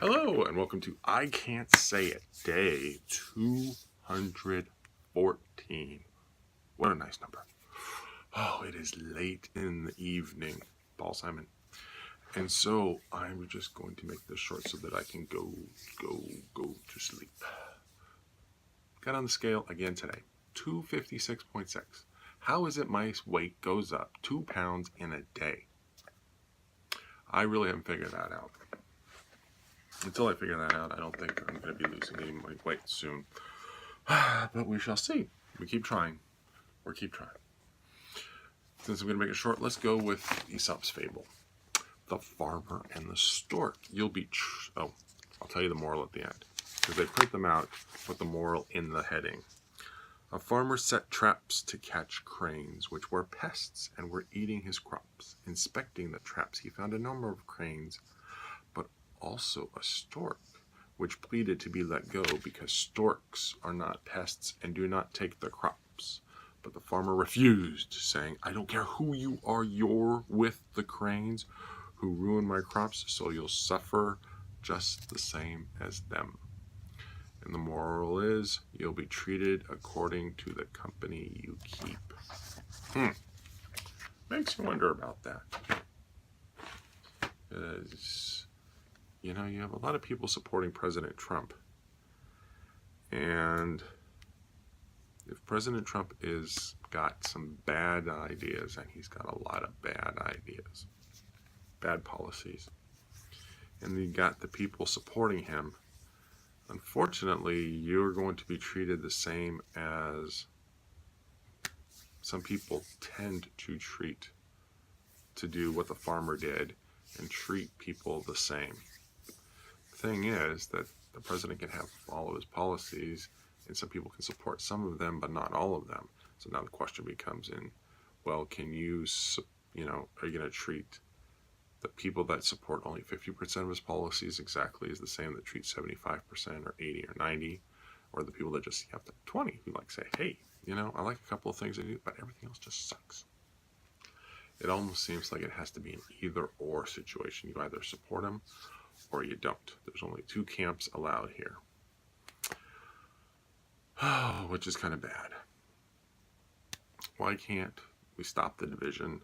Hello and welcome to I Can't Say It, day 214. What a nice number. Oh, it is late in the evening, Paul Simon. And so I'm just going to make this short so that I can go to sleep. Got on the scale again today, 256.6. How is it my weight goes up 2 pounds in a day? I really haven't figured that out. Until I figure that out, I don't think I'm going to be losing any more weight soon. But we shall see. We keep trying. Or keep trying. Since I'm going to make it short, let's go with Aesop's fable. The Farmer and the Stork. I'll tell you the moral at the end. Because they print them out with the moral in the heading. A farmer set traps to catch cranes, which were pests and were eating his crops. Inspecting the traps, he found a number of cranes, but also a stork, which pleaded to be let go because storks are not pests and do not take the crops. But the farmer refused, saying, I don't care who you are, you're with the cranes who ruin my crops, so you'll suffer just the same as them. And the moral is, you'll be treated according to the company you keep. Makes you wonder about that. Because, you have a lot of people supporting President Trump. And if President Trump is got some bad ideas, and he's got a lot of bad ideas, bad policies, and you got the people supporting him, unfortunately, you're going to be treated the same as some people tend to do what the farmer did and treat people the same. The thing is that the president can have all of his policies, and some people can support some of them, but not all of them. So now the question becomes are you going to treat the people that support only 50% of his policies exactly as the same that treat 75% or 80 or 90, or the people that just have the 20 who say, hey, I like a couple of things I do, but everything else just sucks. It almost seems like it has to be an either or situation. You either support him or you don't. There's only two camps allowed here. Which is kind of bad. Why can't we stop the division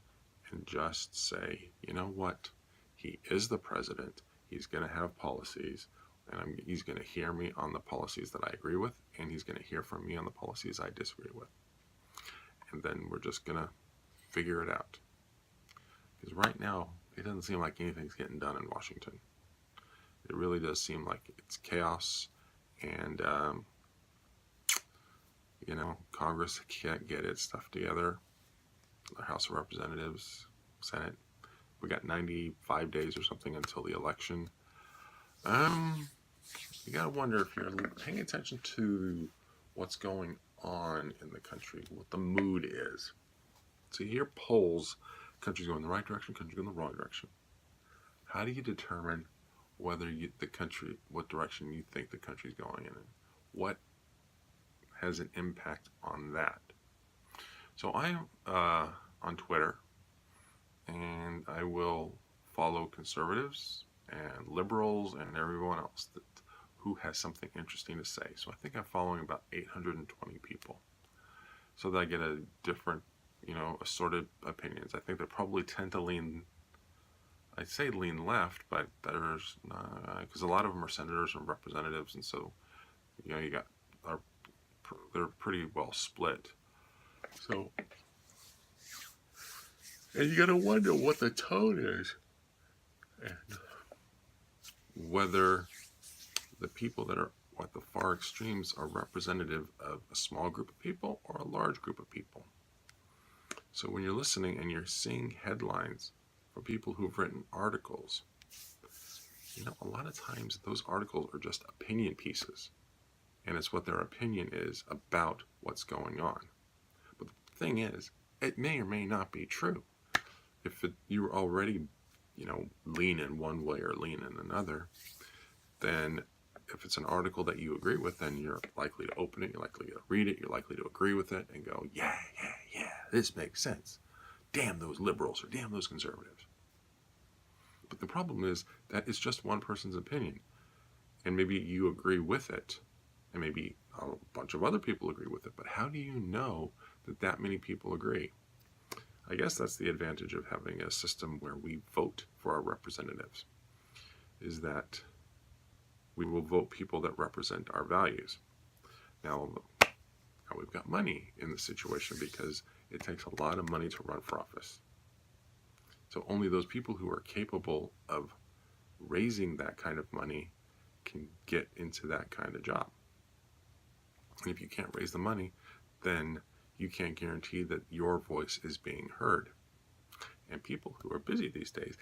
and just say, you know what? He is the president. He's going to have policies, and he's going to hear me on the policies that I agree with, and he's going to hear from me on the policies I disagree with. And then we're just going to figure it out. Because right now, it doesn't seem like anything's getting done in Washington. It really does seem like it's chaos, and Congress can't get its stuff together. The House of Representatives, Senate, we got 95 days or something until the election. You gotta wonder if you're paying attention to what's going on in the country, what the mood is. So you hear polls, country's going in the right direction, country's going in the wrong direction. How do you determine what direction you think the country's going in, and what has an impact on that? So I am on Twitter, and I will follow conservatives and liberals and everyone else who has something interesting to say. So I think I'm following about 820 people, so that I get a different, assorted opinions. I think they probably tend to lean left, but there's because a lot of them are senators and representatives, and so they're pretty well split. So, and you gotta wonder what the tone is, and whether the people that are at the far extremes are representative of a small group of people or a large group of people. So when you're listening and you're seeing headlines from people who've written articles, a lot of times those articles are just opinion pieces, and it's what their opinion is about what's going on. But the thing is, it may or may not be true. If you're already, lean in one way or lean in another, then if it's an article that you agree with, then you're likely to open it, you're likely to read it, you're likely to agree with it and go, yeah, this makes sense. Damn those liberals, or damn those conservatives. But the problem is that it's just one person's opinion. And maybe you agree with it, and maybe a bunch of other people agree with it, but how do you know that that many people agree? I guess that's the advantage of having a system where we vote for our representatives, is that we will vote people that represent our values. Now we've got money in the situation because it takes a lot of money to run for office. So only those people who are capable of raising that kind of money can get into that kind of job. And if you can't raise the money, then you can't guarantee that your voice is being heard. And people who are busy these days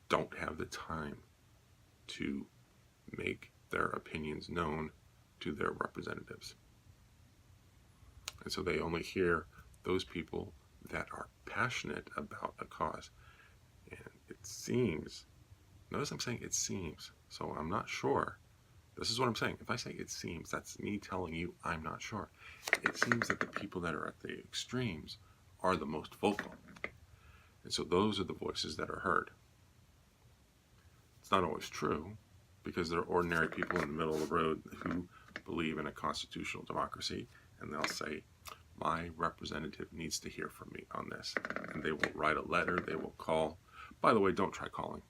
don't have the time to make their opinions known to their representatives. And so they only hear those people that are passionate about a cause. And it seems, notice I'm saying it seems, so I'm not sure. This is what I'm saying. If I say it seems, that's me telling you I'm not sure. It seems that the people that are at the extremes are the most vocal. And so those are the voices that are heard. It's not always true, because there are ordinary people in the middle of the road who believe in a constitutional democracy, and they'll say, my representative needs to hear from me on this. And they will write a letter, they will call. By the way, don't try calling.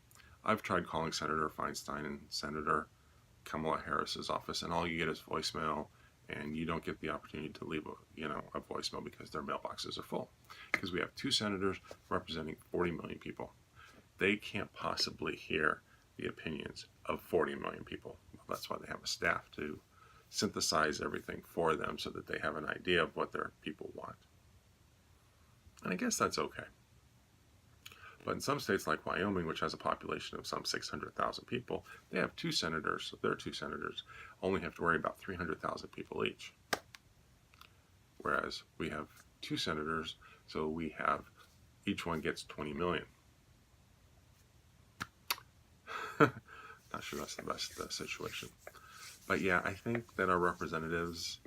I've tried calling Senator Feinstein and Senator Kamala Harris's office, and all you get is voicemail, and you don't get the opportunity to leave a voicemail because their mailboxes are full. Because we have 2 senators representing 40 million people. They can't possibly hear the opinions of 40 million people. Well, that's why they have a staff to synthesize everything for them so that they have an idea of what their people want. And I guess that's okay. But in some states like Wyoming, which has a population of some 600,000 people, they have 2 senators. So their 2 senators only have to worry about 300,000 people each. Whereas we have 2 senators, so we have, each one gets 20 million. Not sure that's the best situation. But yeah, I think that our representatives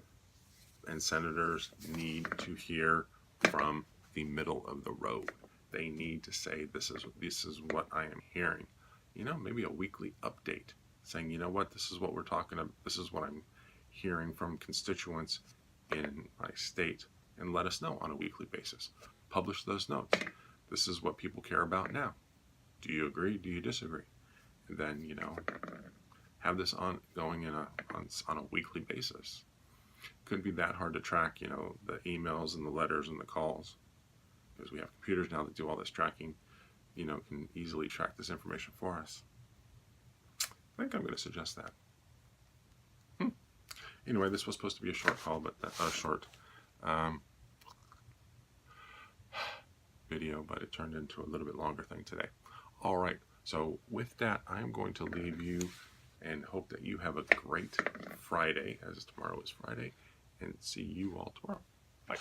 and senators need to hear from the middle of the road. They need to say, this is what I am hearing. Maybe a weekly update saying, you know what, this is what we're talking about. This is what I'm hearing from constituents in my state, and let us know on a weekly basis. Publish those notes. This is what people care about now. Do you agree? Do you disagree? And then, have this going on a weekly basis. Couldn't be that hard to track, the emails and the letters and the calls, because we have computers now that do all this tracking, can easily track this information for us. I think I'm going to suggest that. Anyway, this was supposed to be a short call, but a short video, but it turned into a little bit longer thing today. All right, so with that, I'm going to leave you and hope that you have a great Friday, as tomorrow is Friday, and see you all tomorrow. Bye.